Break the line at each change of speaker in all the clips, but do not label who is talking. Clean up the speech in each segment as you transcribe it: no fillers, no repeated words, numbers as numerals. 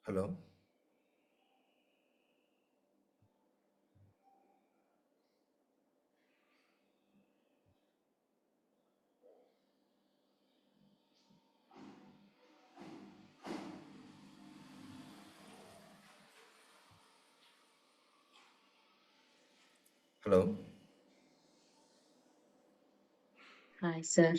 Hello. Hello.
Hi, sir.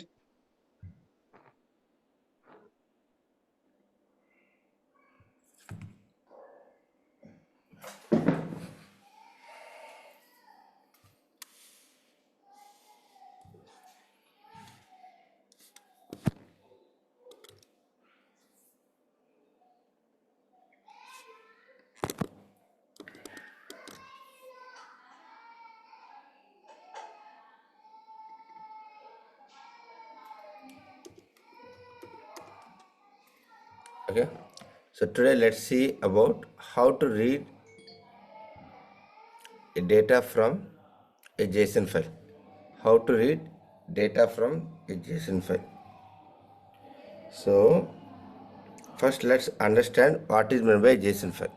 Okay. So today let's see about how to read a data from a JSON file. How to read data from a JSON file. So first let's understand what is meant by JSON file.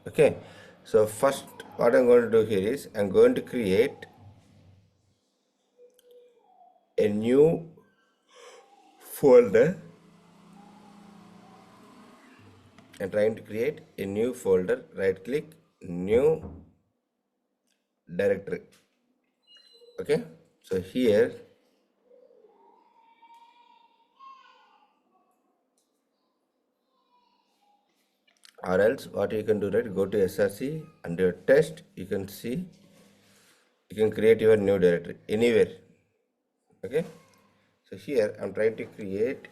Okay. So first what I'm going to do here is I'm going to create a new folder. I'm trying to create a new folder. Right click, new directory. Okay. So here or else what you can do, right, go to src and your test, you can see you can create your new directory anywhere. Okay, so here I'm trying to create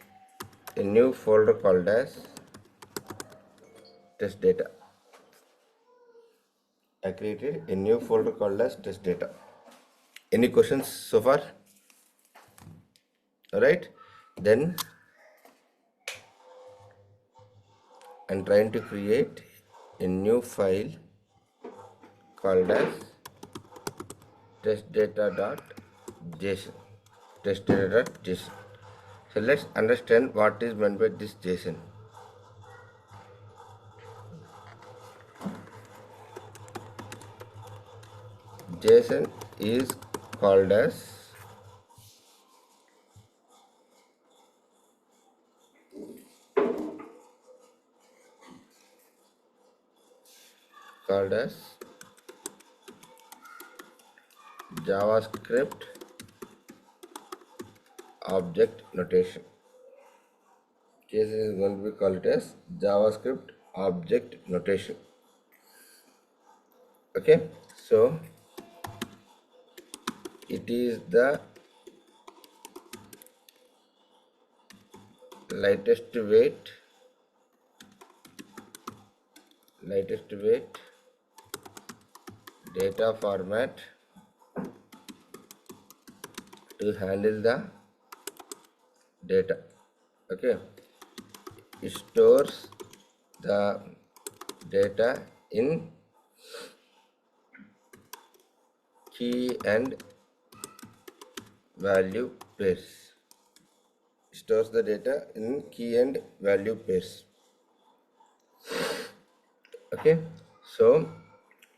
a new folder called as test data. I created a new folder called as test data. Any questions so far? All right, then I'm trying to create a new file called as testdata.json. Testdata.json. So let's understand what is meant by this JSON. JSON is called as called as JavaScript object notation. JSON is going to be called as JavaScript object notation. Okay, so it is the lightest weight data format to handle the data. Okay, it stores the data in key and value pairs. Stores the data in key and value pairs. Okay, so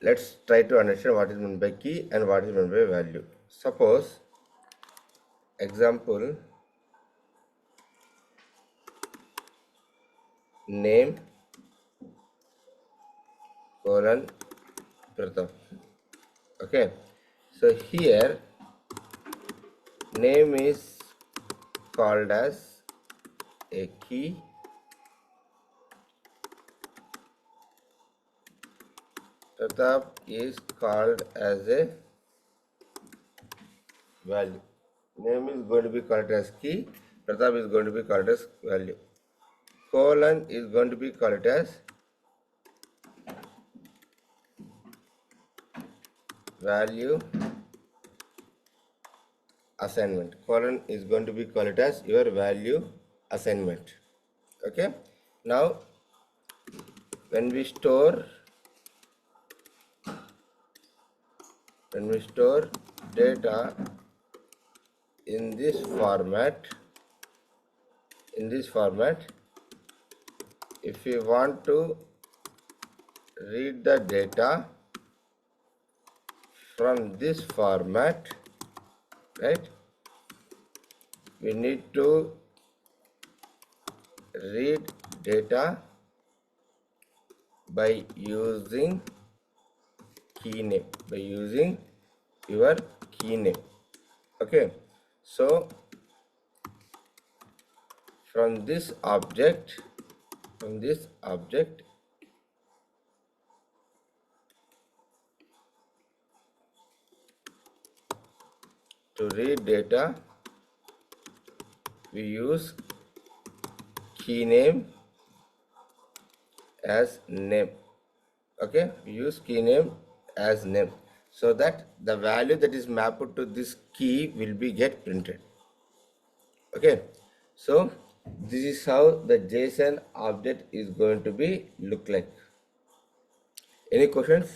let's try to understand what is meant by key and what is meant by value. Suppose example, name colon Pratham. Okay, so here name is called as a key, Pratap is called as a value. Name is going to be called as key, Pratap is going to be called as value. Colon is going to be called as value assignment. Colon is going to be called as your value assignment. Okay, now when we store data in this format, if we want to read the data from this format, right? We need to read data by using key name, by using your key name. Okay, so from this object, to read data, we use key name as name. Okay, we use key name as name, so that the value that is mapped to this key will be get printed. Okay, so this is how the JSON object is going to be look like. Any questions?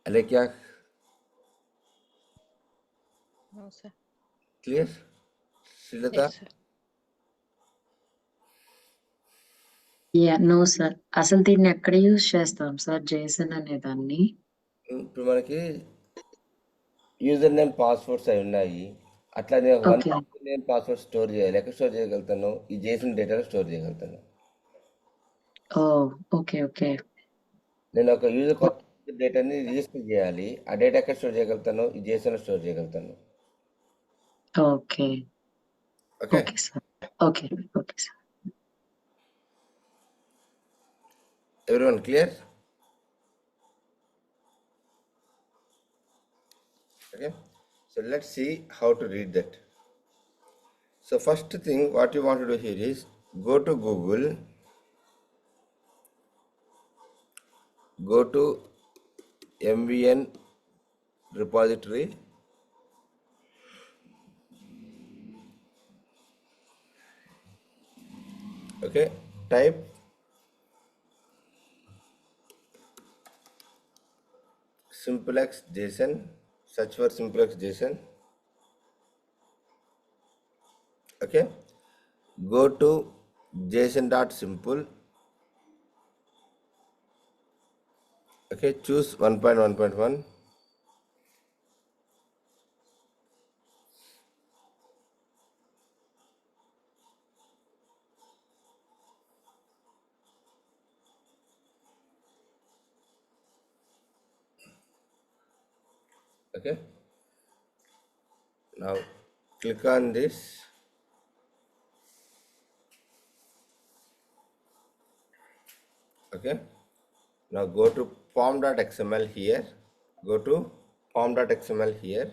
Alekia,
No, sir.
clear? Srilata?
Yes, sir.
Yeah no sir. అసలు దీన్ని ఎక్కడ use చేస్తాం sir Jason అనే దాన్ని?
ఇప్పుడు మనకి user name passwords అవి ఉన్నాయి. అట్లా నేను one
okay.
User name password store చేయాలి. ఎక్కడ స్టోర్ చేయగలుగుతాను? ఈ JSON డేటాలో స్టోర్ చేయగలుగుతాను.
ఓ ఓకే. ఓకే.
నేను ఒక యూజర్ కొత్త డేటాని రిజిస్టర్ చేయాలి. ఆ డేటా ఎక్కడ స్టోర్ చేయగలుగుతాను? ఈ JSON లో స్టోర్ చేయగలుగుతాను.
Okay.
Okay,
okay sir. Okay. Okay sir.
everyone clear? Okay, so let's see how to read that. So first thing what you want to do here is go to Google, go to MVN repository, okay, type simplex JSON, search for simplex JSON. Okay, go to json.simple. Okay, choose 1.1.1. Okay, now click on this. Okay, now go to pom.xml here, go to pom.xml here,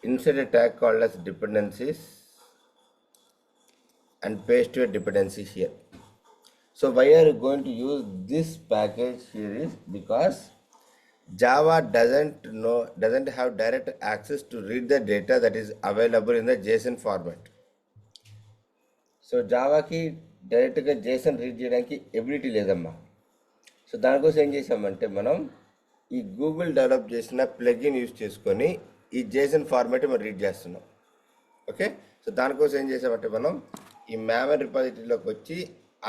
insert a tag called as dependencies and paste your dependency here. So why are you going to use this package here is because Java doesn't have direct access to read the data that is available in the JSON format. So జావాకి డైరెక్ట్గా JSON read చేయడానికి ability లేదమ్మా. So దానికోసం ఏం చేసామంటే మనం ఈ Google develop చేసిన ప్లగిన్ యూజ్ చేసుకొని ఈ JSON ఫార్మాట్ మనం రీడ్ చేస్తున్నాం. ఓకే, సో దానికోసం ఏం చేసామంటే మనం ఈ మ్యామన్ రిపాజిటరీలోకి వచ్చి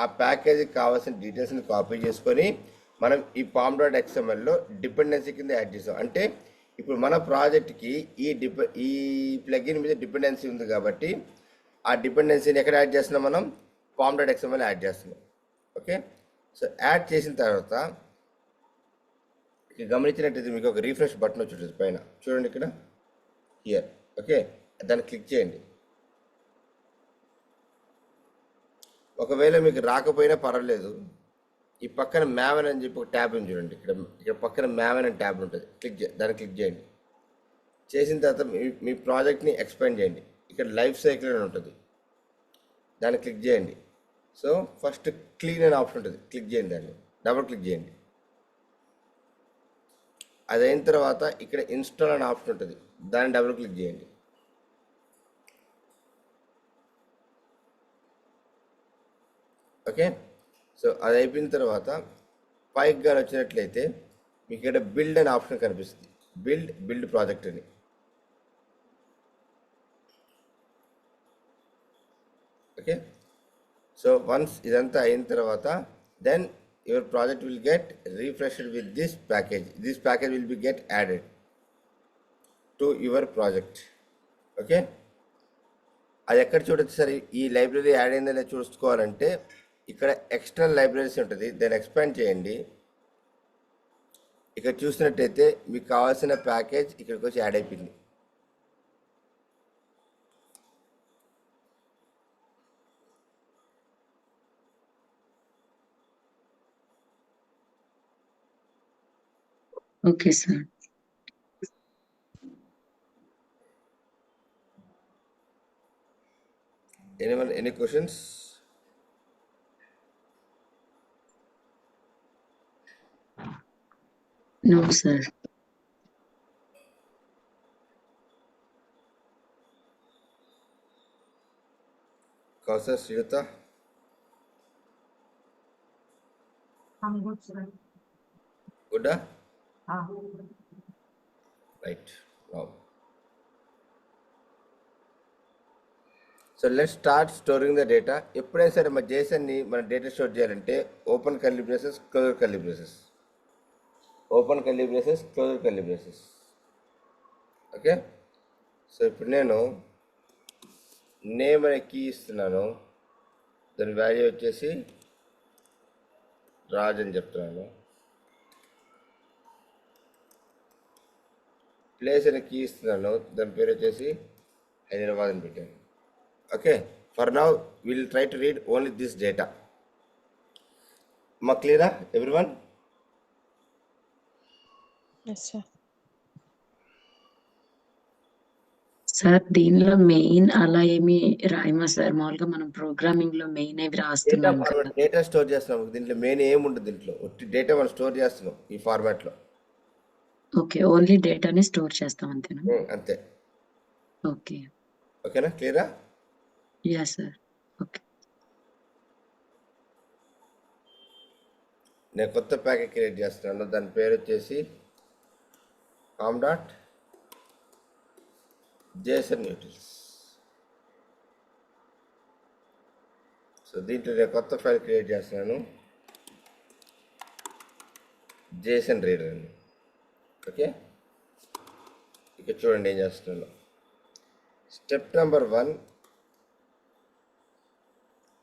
ఆ ప్యాకేజీకి కావాల్సిన డీటెయిల్స్ని కాపీ చేసుకొని మనం ఈ pom.xmlలో డిపెండెన్సీ కింద యాడ్ చేసాం. అంటే ఇప్పుడు మన ప్రాజెక్ట్కి ఈ ప్లగిన్ మీద డిపెండెన్సీ ఉంది కాబట్టి ఆ డిపెండెన్సీని ఎక్కడ యాడ్ చేస్తున్నాం? మనం pom.xml యాడ్ చేస్తున్నాం. ఓకే, సో యాడ్ చేసిన తర్వాత ఇక్కడ గమనించినట్టయితే మీకు ఒక రీఫ్రెష్ బటన్ వచ్చి పైన చూడండి ఇక్కడ హియర్. ఓకే, దాన్ని క్లిక్ చేయండి. ఒకవేళ మీకు రాకపోయినా పర్వాలేదు, ఈ పక్కన మ్యావెన్ అని చెప్పి ఒక ట్యాబ్ ఉంది చూడండి, ఇక్కడ పక్కన మ్యావెన్ అని ట్యాబ్ ఉంటుంది, దాన్ని క్లిక్ చేయండి. చేసిన తర్వాత మీ ప్రాజెక్ట్ని ఎక్స్పాండ్ చేయండి. ఇక్కడ లైఫ్ సైకిల్ అని ఉంటుంది, దాన్ని క్లిక్ చేయండి. సో ఫస్ట్ క్లీన్ అనే ఆప్షన్ ఉంటుంది, క్లిక్ చేయండి, దాన్ని డబుల్ క్లిక్ చేయండి. అది అయిన తర్వాత ఇక్కడ ఇన్స్టాల్ అనే ఆప్షన్ ఉంటుంది, దాన్ని డబుల్ క్లిక్ చేయండి. ఓకే, సో అది అయిపోయిన తర్వాత పైకి కానీ వచ్చినట్లయితే మీకు ఇక్కడ బిల్డ్ అనే ఆప్షన్ కనిపిస్తుంది, బిల్డ్ ప్రాజెక్ట్ అని. ఓకే. సో వన్స్ ఇదంతా అయిన తర్వాత then your project will get refreshed with this package. This package will be get added to your project. Okay. అది ఎక్కడ చూడొచ్చు సార్? ఈ లైబ్రరీ యాడ్ అయిందని చూసుకోవాలంటే ఇక్కడ ఎక్స్టర్నల్ లైబ్రరీస్ ఉంటుంది, దాన్ని ఎక్స్పాండ్ చేయండి. ఇక్కడ చూసినట్టయితే మీకు కావాల్సిన ప్యాకేజ్ ఇక్కడికి వచ్చి యాడ్ అయిపోయింది.
Okay sir.
Anyone, any questions?
No sir.
Kausa, Sridhar?
I'm good, sir.
Good?
Ah.
Right. Now. So let's start storing the data. ఎప్పుడైనా సరే మన జేసన్ని మన డేటా స్టోర్ చేయాలంటే open curly braces, closer curly braces, open curly braces, closer curly braces. Okay. So ఇప్పుడు నేను name అనే key ఇస్తున్నాను, దాని వాల్యూ వచ్చేసి రాజ్ అని చెప్తున్నాను. ప్లేస్ అనే కీ ఇస్తున్నాను, దాని పేరు వచ్చేసి హైదరాబాద్ అని పెట్టాను. Okay, for now we will try to read only this data. Clear, everyone?
Yes, sir.
Sir దీనిలో మెయిన్ అలా ఏమి రాయమా సార్? మామూలుగా మనం ప్రోగ్రామింగ్ లో మెయిన్ అవి రాస్తున్నాం కదా.
డేటా స్టోర్ చేస్తున్నాం, దీంట్లో మెయిన్ ఏముంటుంది, దీంట్లో డేటా మనం స్టోర్ చేస్తున్నాం ఈ ఫార్మాట్ లో.
ఓకే, ఓన్లీ డేటాని స్టోర్ చేస్తాం అంతేనా?
అంతే.
ఓకే.
ఓకేనా? క్లియరా?
Yeah sir. ఓకే.
నేను కొత్త ప్యాకెట్ క్రియేట్ చేస్తున్నాను, దాని పేరు వచ్చేసి com.json utils. సో దీంట్లో నేను కొత్త ఫైల్ క్రియేట్ చేస్తున్నాను, జేసన్ రీడర్ అని. ఓకే, ఇక్కడ చూడండి ఏం చేస్తున్నాను. Step number 1,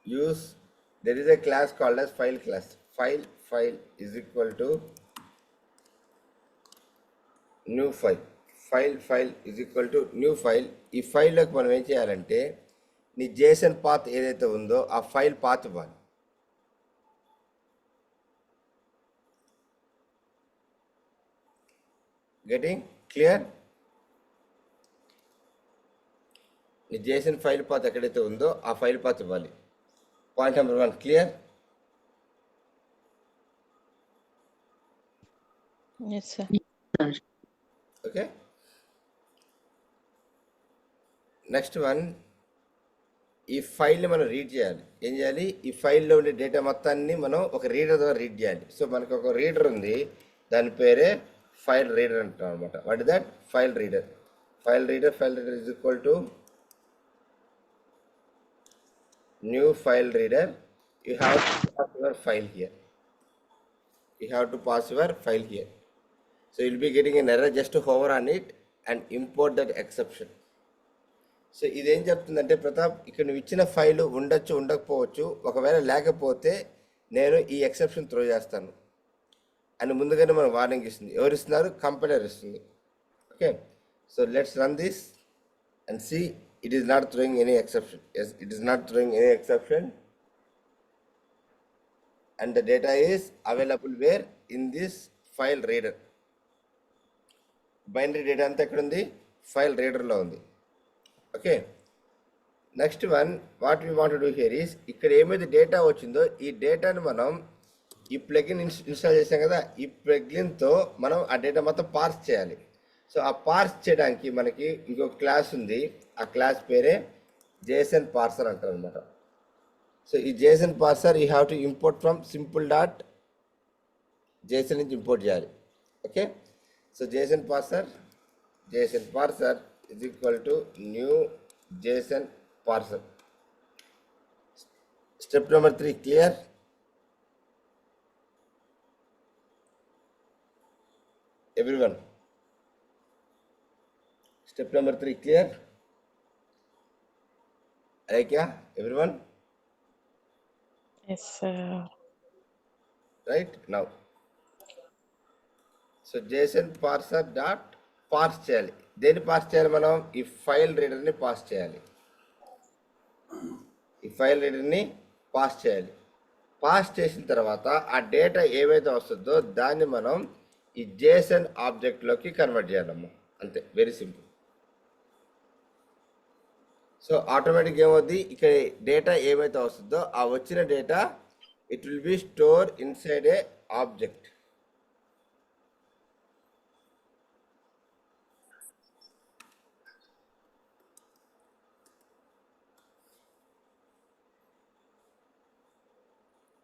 use, there is a class called as file class. File is equal to new file. File is equal to new file. ఈ ఫైల్లోకి మనం ఏం చేయాలంటే నీ జేసన్ పాత్ ఏదైతే ఉందో ఆ ఫైల్ పాత్ ఇవ్వాలి. Getting clear? నీ జేసన్ ఫైల్ పాత్ ఎక్కడైతే ఉందో ఆ ఫైల్ పాత్ ఇవ్వాలి. Point number 1 clear?
Yes, sir.
Okay. Next one, ఈ ఫైల్ని మనం రీడ్ చేయాలి. ఏం చేయాలి? ఈ ఫైల్లో ఉండే డేటా మొత్తాన్ని మనం ఒక రీడర్ ద్వారా రీడ్ చేయాలి. సో మనకు ఒక రీడర్ ఉంది, దాని పేరే ఫైల్ రీడర్ అంటాం అనమాట. What is that? File reader. File reader is equal to new file reader. You have to pass your file here. So you'll be getting an error. Just to hover on it and import that exception. So ఇదేం చెప్తుందంటే, ప్రతాప్ ఇక్కడ నువ్వు ఇచ్చిన file ఉండొచ్చు, ఉండకపోవచ్చు, ఒకవేళ లేకపోతే నేను ఈ ఎక్సెప్షన్ త్రో చేస్తాను అని ముందుగానే మనం వార్నింగ్ ఇస్తుంది. ఎవరు ఇస్తున్నారు? కంపైలర్ ఇస్తుంది. Okay, so let's run this and see. It is not throwing any exception. Yes, it is not throwing any exception. And the data is available where? In this file reader. Binary data anta ekkada undi? File reader lo undi. Okay. Next one, what we want to do here is, ikkada emaithe data vachindo ee data ni manam ee plugin install chesam kada, ee plugin tho manam aa data mottham parse cheyali. So ఆ పార్స్ చేయడానికి మనకి ఇంకొక class ఉంది, ఆ class పేరే Jason parser అంటారు అనమాట. So ఈ Jason parser you have to import from simple dot Jason నుంచి ఇంపోర్ట్ చేయాలి. Okay, so Jason parser is equal to new Jason parser. Step number 3 clear? Everyone. Step number 3 clear? Alekya, everyone?
Yes, sir.
Right now. So Jason parser dot పార్స్ చేయాలి. దేన్ని pass చేయాలి మనం? ఈ file రీడర్ని pass చేయాలి. ఈ file రీడర్ని pass చేయాలి. Pass చేసిన తర్వాత ఆ డేటా ఏవైతే వస్తుందో దాన్ని మనం ఈ జేసన్ ఆబ్జెక్ట్లోకి కన్వర్ట్ చేయాలమ్మా. అంతే, వెరీ సింపుల్. సో ఆటోమేటిక్గా ఏమవుద్ది, ఇక్కడ డేటా ఏమైతే వస్తుందో ఆ వచ్చిన data it will be store inside A object.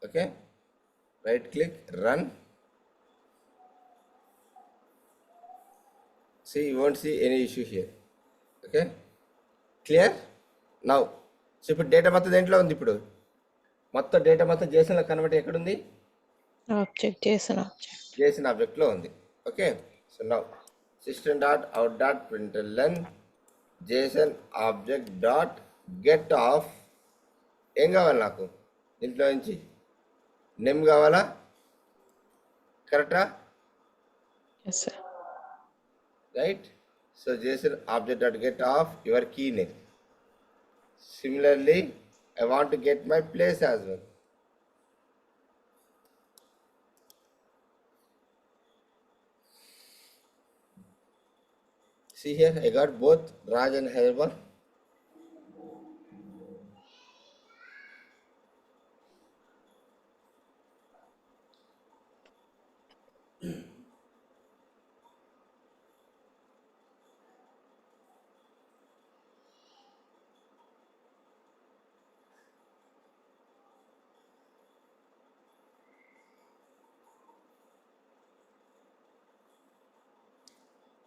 Okay, right click, run. See, you won't see any issue here. Okay, clear now. So ఇప్పుడు డేటా మొత్తం దేంట్లో ఉంది? ఇప్పుడు మొత్తం డేటా మొత్తం జేసన్లో కన్వర్ట్ ఎక్కడుంది?
Object, JSON object.
జేసన్ ఆబ్జెక్ట్లో ఉంది. Okay, so now system dot out dot println Jason object dot get of. ఏం కావాలి నాకు దీంట్లో నుంచి? నేమ్ కావాలా? కరెక్టా?
Yes, sir.
Right? So JSON object dot get of your key name. Similarly, I want to get my place as well. See here, I got both Raj and Herbal.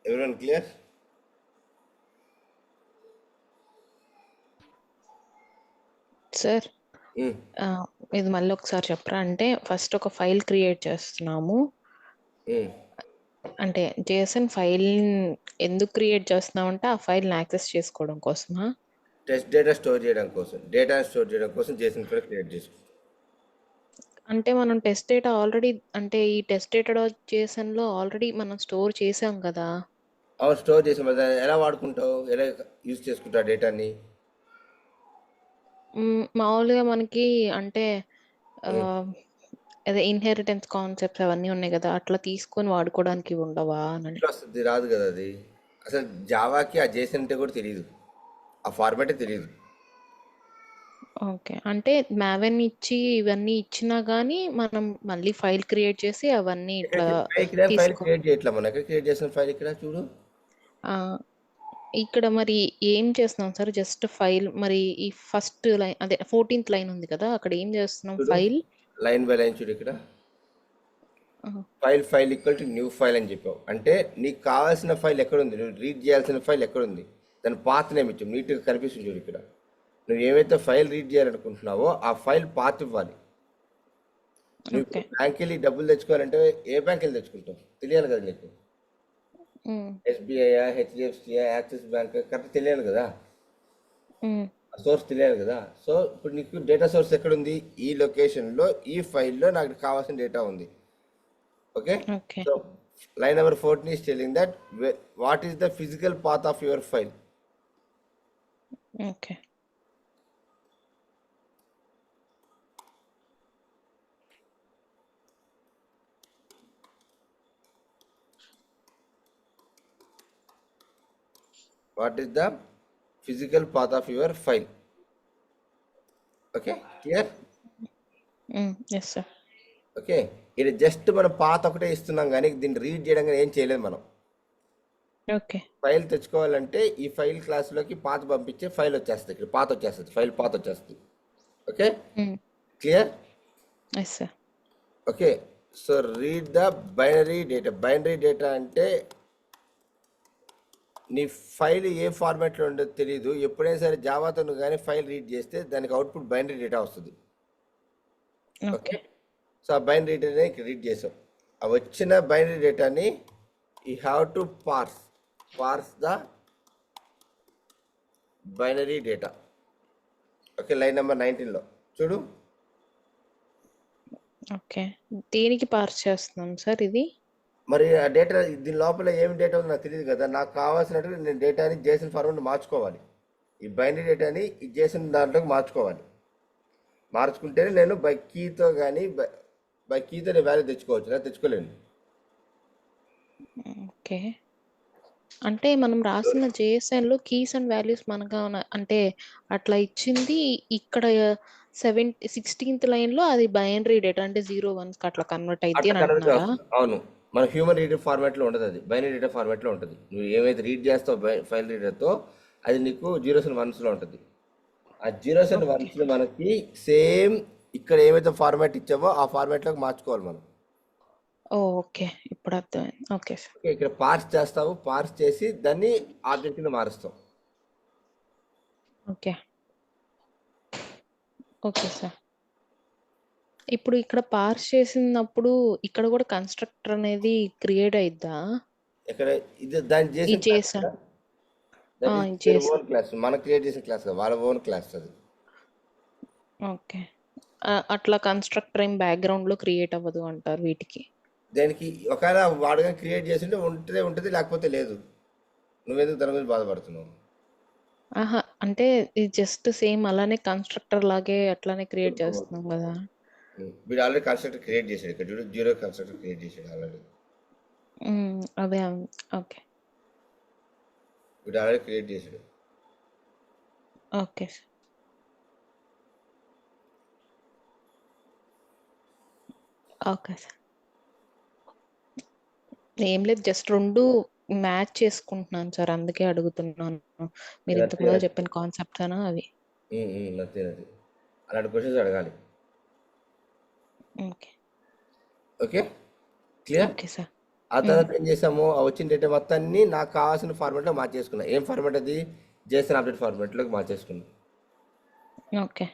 Everyone clear?
Sir
Hmm.
ఇది మళ్ళీ ఒకసారి చెప్పరా? అంటే first ఒక file create చేస్తున్నాము.
Hmm.
అంటే Jason file ఎందుకు create చేస్తున్నామంటే ఆ ఫైల్ని యాక్సెస్ చేసుకోవడం కోసమా?
టెస్ట్ డేటా స్టోర్ చేయడం కోసం, డేటా స్టోర్ చేయడం కోసం JSON ఫైల్ క్రియేట్ చేసుకుంటాం.
అంటే మనం టెస్ట్ డేటా ఆల్రెడీ, అంటే ఈ టెస్ట్ డేటా జేసన్లో ఆల్రెడీ మనం స్టోర్ చేసాం కదా.
అవును, స్టోర్ చేసిన దాన్ని ఎలా వాడుకుంటావు? ఎలా యూజ్ చేసుకుంటావు డేటాని?
మామూలుగా మనకి అంటే అదే ఇన్హెరిటెన్స్ కాన్సెప్ట్స్ అవన్నీ ఉన్నాయి కదా, అట్లా తీసుకొని వాడుకోవడానికి ఉండవా అని.
ఎట్లా వస్తుంది? రాదు కదా అది. అసలు జావాకి ఆ JSON అంటే కూడా తెలియదు, ఆ ఫార్మాటే తెలియదు.
ఓకే, అంటే మావెన్ ఇచ్చి ఇవన్నీ ఇచ్చినా కానీ మనం మళ్ళీ ఫైల్ క్రియేట్ చేసి అవన్నీ ఇట్లా
ఫైల్
తీసుకో.
క్రియేట్ చేయట్లా, మనం ఎక్కడ క్రియేట్ చేసిన ఫైల్ ఇక్కడ చూడు.
ఇక్కడ మరి ఏం చేస్తున్నాం సార్? జస్ట్ ఫైల్, మరి ఈ ఫస్ట్ లైన్ అదే 14th లైన్ ఉంది కదా, అక్కడ ఏం చేస్తున్నాం?
చూడు,
ఫైల్
లైన్ బై లైన్ చూడు. ఇక్కడ file equal to new file అని చెప్పావు. అంటే నీకు కావాల్సిన ఫైల్ ఎక్కడుంది, నువ్వు రీడ్ చేయాల్సిన ఫైల్ ఎక్కడుంది, దాని పాత్ నేమ్ ఇచ్చావు. నీట్గా కనిపిస్తుంది చూడు. ఇక్కడ నువ్వు ఏవైతే ఫైల్ రీడ్ చేయాలనుకుంటున్నావో ఆ ఫైల్ పాత్ ఇవ్వాలి. నువ్వు బ్యాంక్ వెళ్ళి డబ్బులు తెచ్చుకోవాలంటే ఏ బ్యాంక్ వెళ్ళి తెచ్చుకుంటావు తెలియాలి కదా నీకు. SBI, HDFC, axis bank correct తెలియాలి కదా, సోర్స్ తెలియాలి కదా. సో ఇప్పుడు నీకు డేటా సోర్స్ ఎక్కడుంది? ఈ లొకేషన్లో ఈ ఫైల్లో నాకు కావాల్సిన డేటా ఉంది. Okay, so line number 14 is telling that what is the physical path of your file.
Okay,
What is the physical path of your file? Okay, clear?
Yes sir.
Okay, ఇది just మనం పాత ఒకటే ఇస్తున్నాం కానీ దీన్ని read చేయడం కానీ ఏం చేయలేదు మనం.
ఓకే,
ఫైల్ తెచ్చుకోవాలంటే ఈ ఫైల్ క్లాస్లోకి పాత పంపించే ఫైల్ వచ్చేస్తుంది. ఇక్కడ పాత వచ్చేస్తుంది, ఫైల్ పాత వచ్చేస్తుంది. Okay, clear?
Yes sir.
Okay, so read the binary data. Binary data అంటే నీ ఫైల్ ఏ ఫార్మాట్లో ఉండదో తెలియదు. ఎప్పుడైనా సరే జావాతో కానీ ఫైల్ రీడ్ చేస్తే దానికి అవుట్పుట్ బైనరీ డేటా వస్తుంది.
ఓకే.
సో ఆ బైనరీ డేటాని రీడ్ చేసాం. ఆ వచ్చిన బైనరీ డేటాని you have to parse the binary data. Okay, line number 19లో చూడు.
ఓకే. దేనికి పార్స్ చేస్తున్నాం సార్ ఇది?
మరి ఆ డేటా దీని లోపల ఏమి డేటా ఉందో నాకు తెలియదు కదా. నాకు కావాల్సినట్టుగా నేను డేటాని జేసన్ ఫార్మాట్ మార్చుకోవాలి. ఈ బైనరీ డేటాని ఈ జేసన్ దాంట్లోకి మార్చుకోవాలి. మార్చుకుంటేనే నేను బై కీతో కానీ బై కీతో నేను వాల్యూ తెచ్చుకోవచ్చు, లేదా తెచ్చుకోలేను.
ఓకే. అంటే మనం రాసిన జేఎస్ఎన్‌లో కీస్ అండ్ వాల్యూస్ మనకు అంటే అట్లా ఇచ్చింది ఇక్కడ 16th లైన్‌లో అది బైనరీ డేటా అంటే 0, 1 అట్లా కన్వర్ట్ అయిద్ది
అట్లా
అని
కన్వర్ట్
అంటున్నారా?
అవును, మన హ్యూమన్ రీడర్ ఫార్మాట్లో ఉండదు, అది బైనరీ డేటా ఫార్మాట్లో ఉంటుంది. నువ్వు ఏమైతే రీడ్ చేస్తావు ఫైల్ రీడర్తో అది నీకు జీరోస్ అండ్ వన్స్లో ఉంటుంది. ఆ జీరోస్ అండ్
ఓకే.
వన్స్లో మనకి సేమ్ ఇక్కడ ఏమైతే ఫార్మాట్ ఇచ్చావో ఆ ఫార్మాట్లోకి మార్చుకోవాలి మనం.
ఓకే. ఇప్పుడు అర్థమైంది. Okay sir.
ఓకే, ఇక్కడ పార్స్ చేస్తావు, పార్స్ చేసి దాన్ని ఆబ్జెక్ట్ కింద మారుస్తాం.
ఓకే. Okay sir. ఇప్పుడు ఇక్కడ పార్స్ చేసినప్పుడు ఇక్కడ కూడా కన్‌స్ట్రక్టర్ అనేది క్రియేట్ అయిద్దా?
ఇక్కడ ఇది దాన్ని
ఈ
చేసిన
జేసన్
దట్
ఆ!
ఈస్
ఈ
దేర్
జేసన్.
ఓన్ క్లాస్, మనం క్రియేట్ చేసిన క్లాస్ కాదు, వాళ్ళ ఓన్ క్లాస్ అది.
ఓకే. అట్లా కన్‌స్ట్రక్టర్ ఏం బ్యాక్‌గ్రౌండ్‌లో క్రియేట్ అవ్వదు అంటారు వీటికి.
దానికి ఒకవేళ వాడుగా క్రియేట్ చేసింటే ఉంటుంది, లేకపోతే లేదు. నువ్వెందుకు దాని గురించి బాధపడుతున్నావు?
ఆహా! అంటే ఇది జస్ట్ సేమ్ అలానే కన్‌స్ట్రక్టర్ లాగే అట్లానే క్రియేట్ చేస్తున్నాం గదా!
వీడు ఆల్రెడీ కన్స్ట్రక్టర్ క్రియేట్ చేశాడు, ఇక్కడ చూడు జీరో కన్స్ట్రక్టర్ క్రియేట్ చేశాడు ఆల్రెడీ.
అదే. ఓకే.
వీడు ఆల్రెడీ క్రియేట్ చేశాడు.
Okay sir. Okay sir. ఏం లేదు జస్ట్ 2 మ్యాచ్ చేసుకుంటున్నాను సార్. అందుకే అడుగుతున్నాను. మీరు ఇంతకు ముందు చెప్పిన కాన్సెప్ట్సేనా అవి?
నథింగ్. అలాంటి క్వశ్చన్స్ అడగాలి.
Okay.
Okay, clear.
Okay sir.
ఆ తర్వాత ఏం చేసాము, ఆ వచ్చిన డేటా మొత్తాన్ని నాకు కావాల్సిన ఫార్మాట్లో మార్చేసుకున్నా. ఏం ఫార్మాట్ అది? జేసన్ ఆబ్జెక్ట్ ఫార్మాట్లోకి మార్చేసుకున్నా.
ఓకే.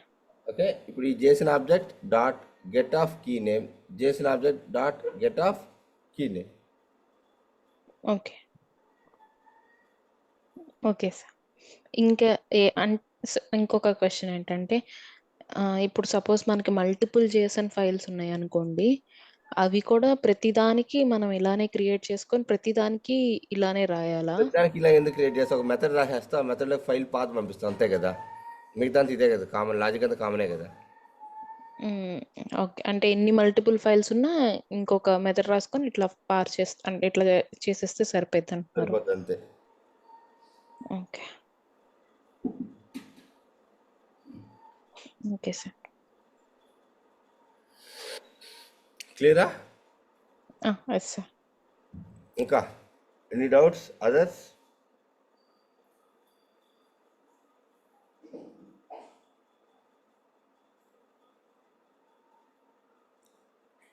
ఓకే, ఇప్పుడు ఈ JSON object dot get of key name, JSON object dot get of key name.
Okay. Okay sir. ఇంకా ఇంకొక క్వెషన్ ఏంటంటే ఇప్పుడు సపోజ్ మనకి మల్టిపుల్ జేసన్ ఫైల్స్ ఉన్నాయనుకోండి. అవి కూడా ప్రతిదానికి మనం ఇలానే క్రియేట్ చేసుకొని ప్రతిదానికి ఇలానే రాయాలా?
దానికి ఇలా ఎందుకు క్రియేట్ చేస్తా? ఒక మెథడ్ రాసేస్తా, ఆ మెథడ్లో ఫైల్ పాత్ పంపిస్తాం, అంతే కదా. మిగతా ఇదే కదా, కామన్ లాజిక్ అంతా కామనే కదా.
ఓకే. అంటే ఎన్ని మల్టిపుల్ ఫైల్స్ ఉన్నా ఇంకొక మెథడ్ రాసుకొని ఇట్లా అంటే ఇట్లా చేసేస్తే సరిపోద్దంటున్నారు.
సరిపోతుంది అంతే.
ఓకే. Okay sir.
క్లియరా?
Yes sir.
ఇంకా any doubts others?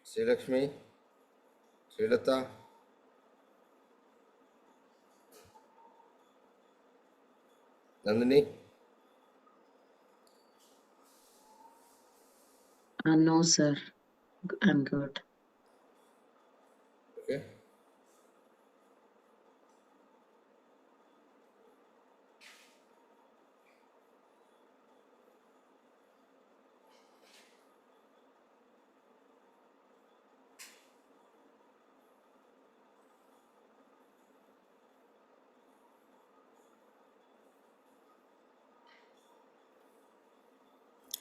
Srilakshmi, Srilatha, Nandini.
No, sir. I'm good.
Okay,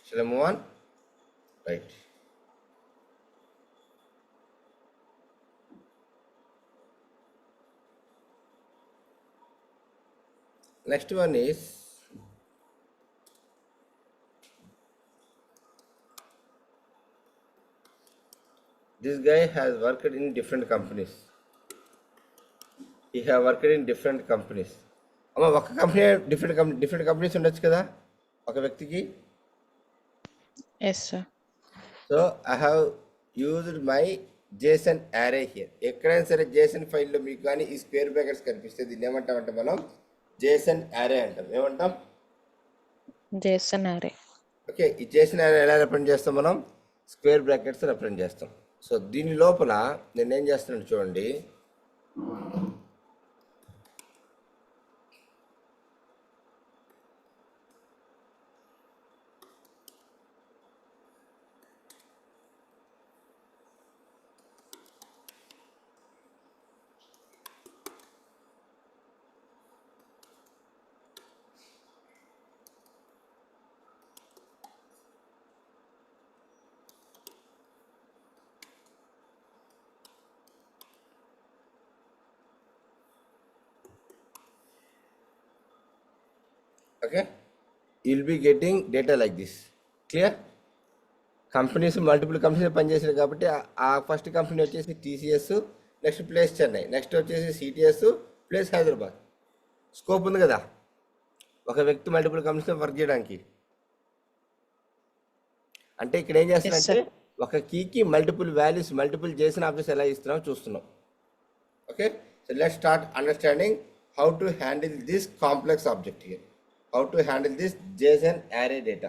shall I move on? Right. Next one is this guy has worked in different companies. He have worked in different companies. అమ్మ ఒక company different companies ఉండొచ్చు కదా ఒక వ్యక్తికి.
Yes sir.
So I have used my JSON array here. ఎక్కడైనా సరే Jason ఫైల్లో మీకు కానీ ఈ స్క్వేర్ బ్రాకెట్స్ కనిపిస్తే దీన్ని ఏమంటామంటే మనం జేసన్ యారే అంటాం. ఏమంటాం?
జేసన్ యారే.
ఓకే, ఈ జేసన్ యారే ఎలా రిప్రజెంట్ చేస్తాం మనం? స్క్వేర్ బ్రాకెట్స్ రిప్రజెంట్ చేస్తాం. సో దీని లోపల నేనేం చేస్తున్నాను చూడండి, okay, you'll be getting data like this. Clear? Companies multiple companies పనిచేసారు కాబట్టి ఆ ఫస్ట్ కంపెనీ వచ్చేసి TCS, next place Chennai, next వచ్చేసి సిటిఎస్ ప్లేస్ హైదరాబాద్. స్కోప్ ఉంది కదా ఒక వ్యక్తి మల్టిపుల్ కంపెనీస్లో వర్క్ చేయడానికి. అంటే ఇక్కడ ఏం చేస్తున్నారంటే ఒక కీకి multiple values, multiple JSON objects ఎలా ఇస్తున్నాం చూస్తున్నాం. Okay, so let's start understanding how to handle this complex object here, how to handle this JSON array data.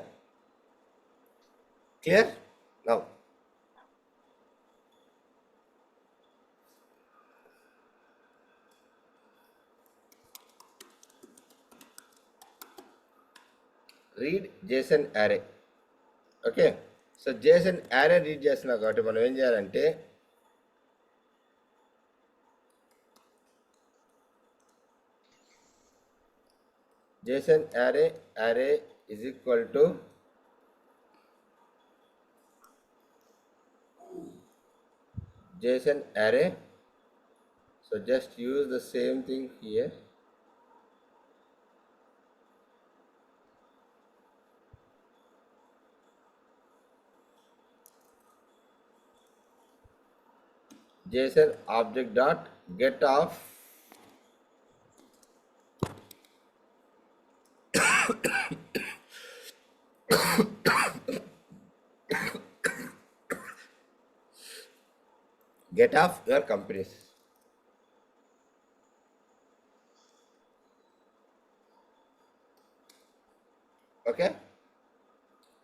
Clear? Now read JSON array. Okay, so JSON array read చేస్తున్నా కాబట్టి మనం ఏం చేయాలంటే JSON array is equal to JSON array. So just use the same thing here. JSON object dot get of get off your companies. Okay,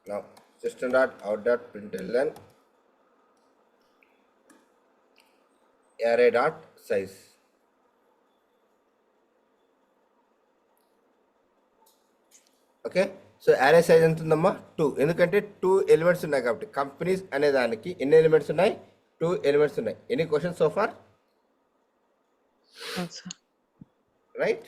now system dot out dot println array dot size. Okay, so array size ఎంత ఉందమ్మా 2, ఎందుకంటే 2 elements ఉన్నాయి కాబట్టి. Companies అనే దానికి ఎన్ని elements ఉన్నాయి? 2 elements ఉన్నాయి. Any question so far? Right.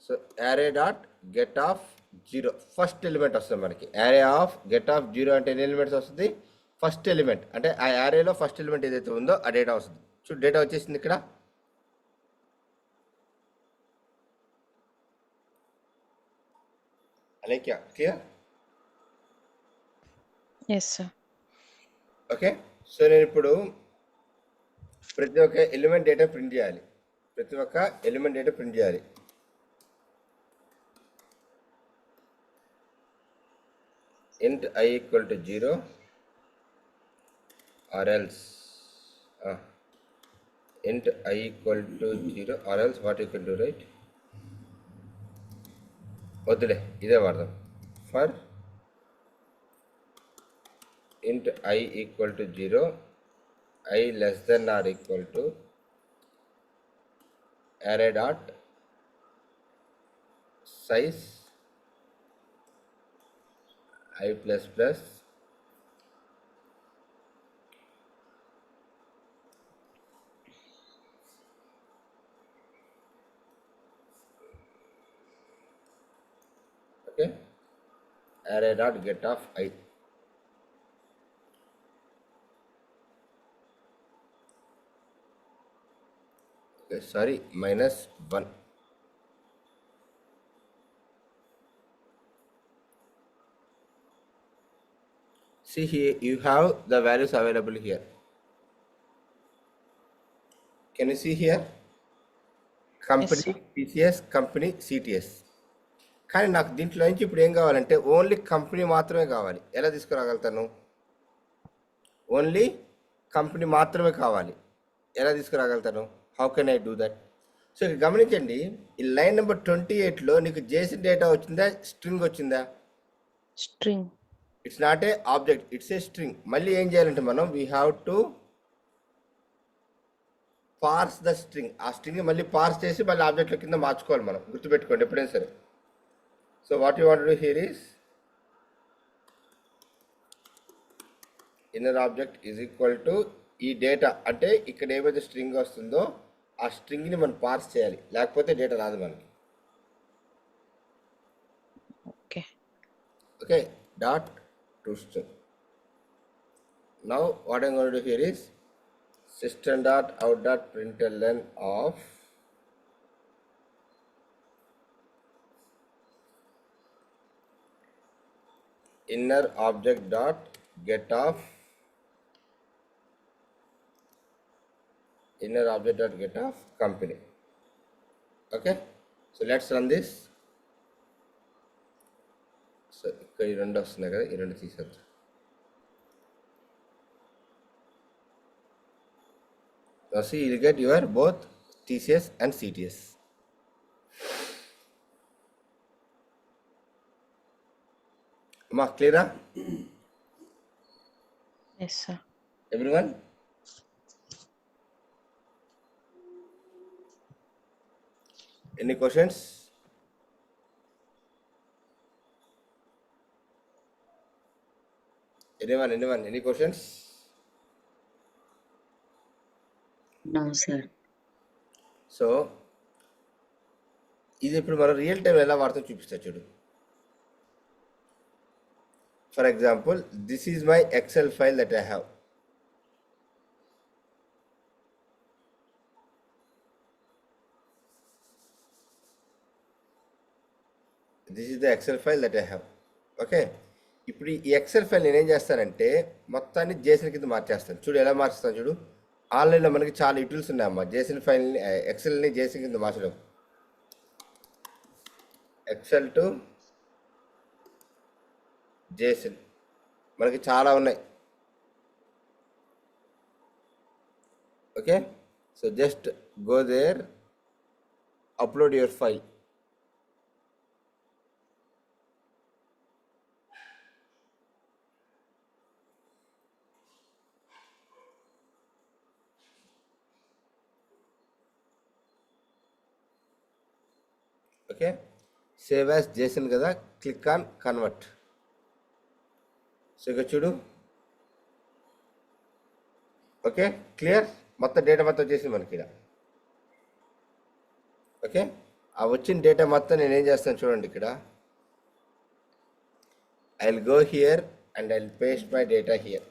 So array dot get of 0 first element వస్తుంది మనకి. array ఆఫ్ గెట్ ఆఫ్ 0 అంటే ఎన్ని ఎలిమెంట్స్ వస్తుంది? ఫస్ట్ ఎలిమెంట్ అంటే ఆ యారేలో ఫస్ట్ ఎలిమెంట్ ఏదైతే ఉందో ఆ డేటా వస్తుంది. చూడు డేటా వచ్చేసింది ఇక్కడ. Alekhya clear?
Yes sir.
Okay, so నేను ఇప్పుడు ప్రతి ఒక్క ఎలిమెంట్ డేటా ప్రింట్ చేయాలి. int I equal to 0 or else int I equal to 0 or else what you can do, right? వద్దులే ఇదే వాడదాం. For int I equal to 0, I less than or equal to array dot size I plus plus okay, array dot get of I. Okay, sorry, -1. See here, you have the values available here. Can you see here? Company
sir.
TCS, company CTS. కానీ నాకు దీంట్లో నుంచి ఇప్పుడు ఏం కావాలంటే only company మాత్రమే కావాలి. ఎలా తీసుకురాగలుగుతాను? ఓన్లీ కంపెనీ మాత్రమే కావాలి. ఎలా తీసుకురాగలుగుతాను? How can I do that? So ఇక్కడ గమనించండి, ఈ లైన్ నెంబర్ 28లో నీకు JSON డేటా వచ్చిందా, స్ట్రింగ్ వచ్చిందా?
String.
It's not a object, it's a string. మళ్ళీ ఏం చేయాలంటే మనం we have to parse the string. ఆ స్ట్రింగ్ మళ్ళీ పార్స్ చేసి మళ్ళీ ఆబ్జెక్ట్ల కింద మార్చుకోవాలి మనం, గుర్తుపెట్టుకోండి ఎప్పుడైనా సరే. So what you want to do here is inner object is equal to ఈ డేటా, అంటే ఇక్కడ ఏమైతే స్ట్రింగ్ వస్తుందో ఆ స్ట్రింగ్ని మనం పార్స్ చేయాలి, లేకపోతే డేటా రాదు మనకి.
Okay.
Okay, dot to string. Now what I'm going to do here is system.out.println of inner object dot get of company. Okay, so let's run this. So ఇక్కడ ఈ రెండు వస్తున్నాయి కదా, ఈ రెండు తీసేద్దాం. Now see, you will get your both TCS and CTS. Amma, clear?
Yes, sir.
Everyone? Any questions? Anyone? Any questions?
No, sir.
So ఇది ఇప్పుడు మనం రియల్ టైం ఎలా వాడుతూ చూపిస్తా చూడు. For example, this is my Excel file that I have. This is the Excel file that I have. Okay, ఇప్పుడు ఈ XL file నేనేం చేస్తానంటే మొత్తాన్ని JSON కింద మార్చేస్తాను. చూడు ఎలా మార్చేస్తాను చూడు. ఆన్లైన్లో మనకి చాలా యూటిల్స్ ఉన్నాయమ్మా JSON ఫైల్ని, ఎక్సెల్ని JSON కింద మార్చడం. ఎక్సెల్ టు JSON మనకి చాలా ఉన్నాయి. Okay, so just go there, upload your file. Okay, save as JSON కదా, క్లిక్ ఆన్ కన్వర్ట్. సో ఇక చూడు. ఓకే, క్లియర్, మొత్తం డేటా మొత్తం వచ్చేసింది మనకి ఇక్కడ. ఓకే, ఆ వచ్చిన డేటా మొత్తం నేను ఏం చేస్తాను చూడండి ఇక్కడ. I will go here and I will paste my data here.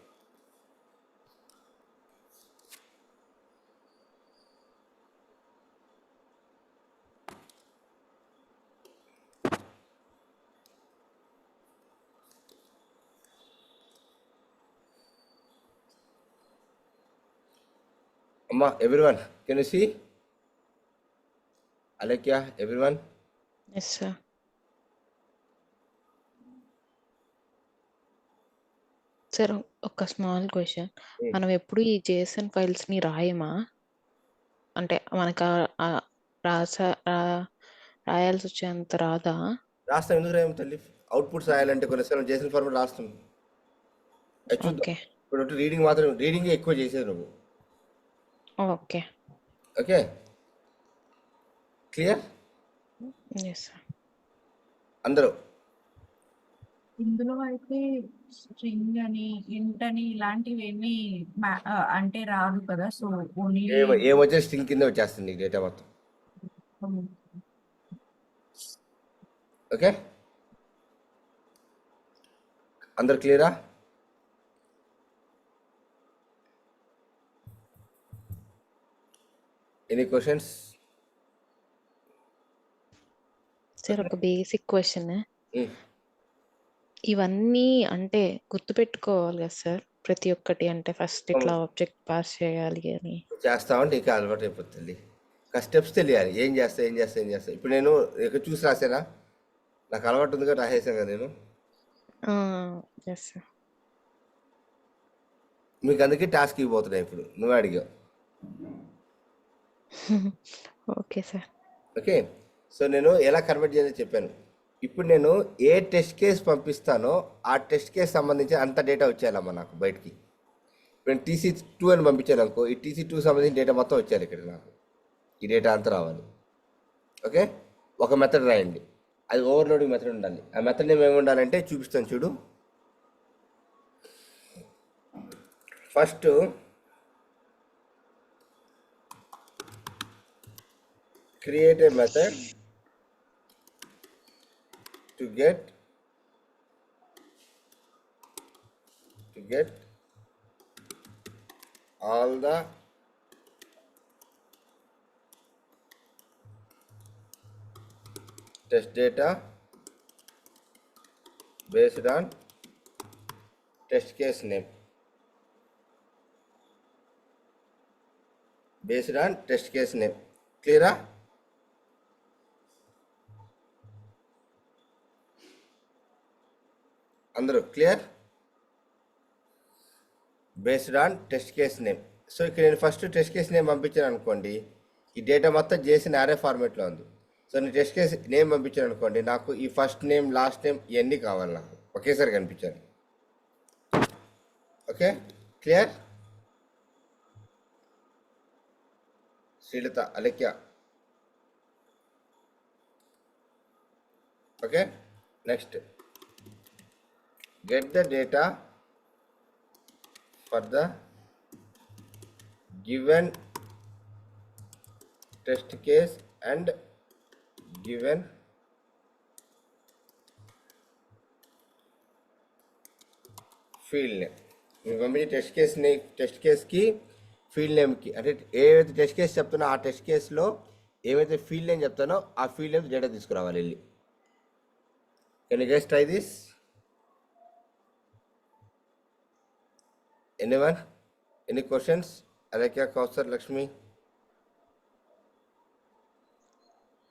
Amma, everyone, can you see? Alekya, everyone?
Yes, sir. Sir ఒక స్మాల్ క్వశ్చన్. మనం ఎప్పుడు ఈ JSON ఫైల్స్ ని రాయమా? అంటే మనకు రాయాల్సి వచ్చేంత రాదా?
రాస్తాం, ఎందుకు రాయం తల్లి? అవుట్పుట్స్ రాయాలంటే కొన్నిసార్లు JSON ఫార్మాట్ రాస్తాం.
ఓకే,
ఇప్పుడు రీడింగ్ మాత్రం, రీడింగే ఎక్కువ చేసేది నువ్వు.
Okay,
okay, clear?
Yes sir.
అందరూ
ఇందులో అయితే స్ట్రింగ్ అని ఇంట్ అని ఇలాంటివి ఏమి అంటే రాదు కదా. సో ఓన్లీ
ఏమొచ్చే స్ట్రింగ్ కింద వచ్చేస్తుంది నీకు డేటా మొత్తం. ఓకే, అందరు క్లియరా? Any questions?
సార్ ఒక బేసిక్ క్వశ్చన్. ఇవన్నీ అంటే గుర్తుపెట్టుకోవాలి కదా సార్ ప్రతి ఒక్కటి? అంటే ఫస్ట్ ఇట్లా ఆబ్జెక్ట్ పాస్ చేయాలి అని
చేస్తామంటే ఇంకా అలవాటు అయిపోతుంది. స్టెప్స్ తెలియాలి, ఏం చేస్తా. ఇప్పుడు నేను ఇక్కడ చూసి రాసానా, నాకు అలవాటు ఉంది కదా, రాసేసాను కదా నేను.
Yes sir.
మీకు అందుకే టాస్క్ ఇవ్వబోతున్నాయి ఇప్పుడు, నువ్వు అడిగావు.
Okay sir.
ఓకే. సో నేను ఎలా కన్వర్ట్ చేయాలో చెప్పాను. ఇప్పుడు నేను ఏ టెస్ట్ కేస్ పంపిస్తానో ఆ టెస్ట్ కేస్ సంబంధించి అంత డేటా వచ్చేయాలమ్మా నాకు బయటికి. ఇప్పుడు నేను TC2 అని పంపించాను అనుకో, ఈ TC2 సంబంధించిన డేటా మొత్తం వచ్చేయాలి ఇక్కడ నాకు. ఈ డేటా అంతా రావాలి. ఓకే. ఒక మెథడ్ రాయండి, అది ఓవర్లోడింగ్ మెథడ్ ఉండాలి. ఆ మెథడ్ నేమ్ ఏమి ఉండాలంటే చూపిస్తాను చూడు. First create a method to get all the test data based on test case name. Based on test case name. Clear? అందరూ clear? Based on test case name. So ఇక్కడ నేను first test case name పంపించాను అనుకోండి, ఈ data మొత్తం చేసిన అరే ఫార్మేట్లో ఉంది. సో నేను టెస్ట్ కేస్ నేమ్ పంపించాను అనుకోండి, నాకు ఈ ఫస్ట్ నేమ్ లాస్ట్ నేమ్ ఇవన్నీ కావాలి, నాకు ఒకేసారి కనిపించాలి. Okay, clear? Srilatha, Alekhya. Okay, next get the data for the given test case and given field name. మీకు పంపించే టెస్ట్ కేస్కి ఫీల్డ్ నేమ్కి, అంటే ఏవైతే టెస్ట్ కేస్ చెప్తానో ఆ టెస్ట్ కేసులో ఏవైతే ఫీల్డ్ నేమ్ చెప్తానో ఆ ఫీల్డ్ నేమ్ డేటా తీసుకురావాలి వెళ్ళి. Can you just try this? Anyone? Any questions? Alekya, Kausar, Lakshmi?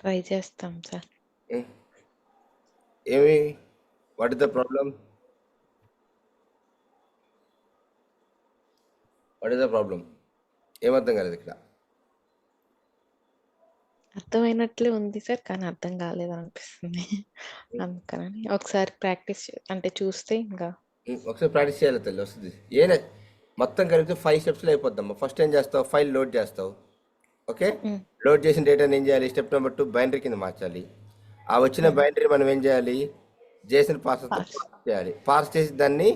Try చేస్తాం sir.
Amy, what is the problem? What is the problem? ఏమర్థం కాలేదు ఇక్కడ.
అర్థమైనట్లే ఉంది సార్, కానీ అర్థం కాలేదు అనిపిస్తుంది. అందుకని ఒకసారి ప్రాక్టీస్ అంటే చూస్తే ఇంకా
ఒకసారి ప్రాక్టీస్ చేయాలి తల్లి, వస్తుంది. మొత్తం కలిపితే 5 స్టెప్స్లో అయిపోద్దమ్మా. ఫస్ట్ ఏం చేస్తావు, ఫైల్ లోడ్ చేస్తావు. ఓకే, లోడ్ చేసిన డేటాని ఏం చేయాలి, స్టెప్ నెంబర్ 2 బైనరీ కింద మార్చాలి. ఆ వచ్చిన బైనరీ మనం ఏం చేయాలి, జేసన్ పార్సర్తో పార్స్ చేయాలి. పార్స్ చేసి దాన్ని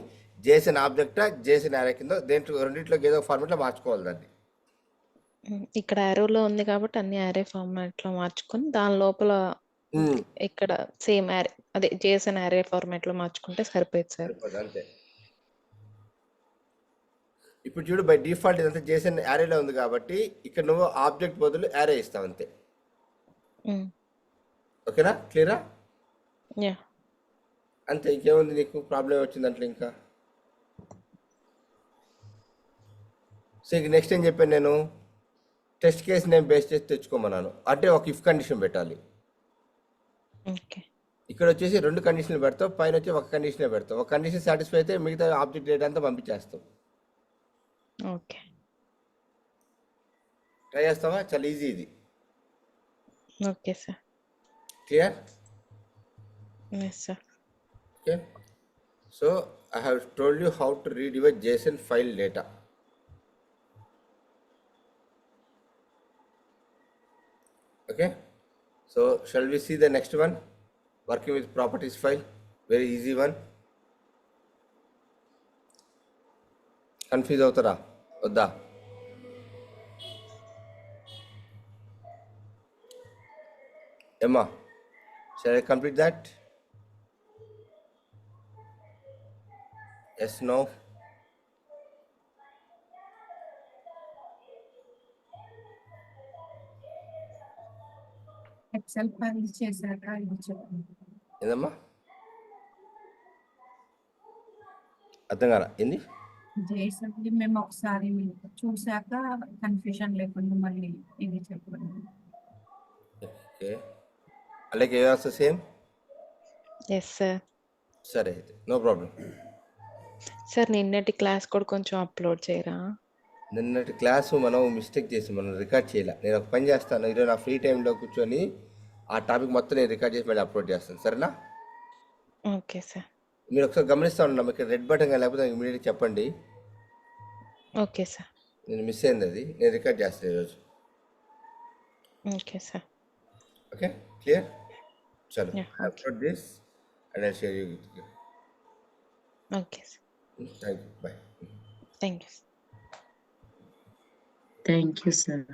జేసన్ ఆబ్జెక్ట్, జేసన్ యారే కింద దేంట్లో రెండింటిలోకి ఏదో ఫార్మేట్లో మార్చుకోవాలి దాన్ని.
ఇక్కడ యారోలో ఉంది కాబట్టి అన్ని యారే ఫార్మాట్ లో మార్చుకొని దాని లోపల ఇక్కడ సేమ్ యారే, అదే జేసన్ యారే ఫార్మాట్ లో మార్చుకుంటే సరిపోయింది సార్.
అంతే. ఇప్పుడు చూడు, బై డిఫాల్ట్ ఇదంతా జేసన్ యారేలో ఉంది కాబట్టి ఇక్కడ నువ్వు ఆబ్జెక్ట్ బదులు యారే ఇస్తావు అంతే. ఓకేనా, క్లియరా? అంతే, ఇంకేముంది నీకు ప్రాబ్లం వచ్చింది దాంట్లో ఇంకా. సో ఇక నెక్స్ట్ ఏం చెప్పాను నేను, టెస్ట్ కేస్ నేమ్ బేస్ చేసి తెచ్చుకోమన్నాను. అంటే ఒక ఇఫ్ కండిషన్ పెట్టాలి. ఇక్కడ వచ్చేసి 2 కండిషన్లు పెడతావు, పైన వచ్చి ఒక కండిషనే పెడతావు. ఒక కండిషన్ సాటిస్ఫై అయితే మిగతా ఆబ్జెక్ట్ డేటా అంతా పంపించేస్తావు.
ఓకే,
ట్రై చేస్తావా? చాలా ఈజీ ఇది.
Okay sir.
Clear?
Yes sir.
Okay, so I have told you how to read your JSON file data. Okay, so shall we see the next one, working with properties file? Very easy one. Confuse avutara odda? Emma, shall I complete that? Yes, no?
Excel file చేశాక ఇది చెప్పండి.
ఏందమ్మా, అర్థం కాల ఏంది?
Jason మేము ఒకసారి చూసాక కన్ఫ్యూజన్ లేకుండా మళ్ళీ ఇది చెప్పండి.
ఓకే, అలాగే a also same?
Yes sir.
సరే అయితే నో ప్రాబ్లం.
సార్ నిన్నటి క్లాస్ కూడా కొంచెం అప్లోడ్ చేయరా?
నిన్నటి క్లాసు మనం మిస్టేక్ చేసి మనం రికార్డ్ చేయాలి. నేను ఒక పని చేస్తాను, ఈరోజు నా ఫ్రీ టైంలో కూర్చొని ఆ టాపిక్ మొత్తం నేను రికార్డ్ చేసి మళ్ళీ అప్లోడ్ చేస్తాను, సరేనా?
Okay sir.
మీరు ఒకసారి గమనిస్తూ ఉన్నాం, ఇక్కడ రెడ్ బటన్ కానీ లేకపోతే ఇమీడియట్గా చెప్పండి.
Okay sir.
నేను మిస్ అయింది, అది నేను రికార్డ్ చేస్తాను ఈరోజు.
Okay sir.
Okay, clear? చలో,
Yeah, okay.
Upload this and I share you.
Okay sir.
Thank you, bye.
Thank you.
Thank you sir.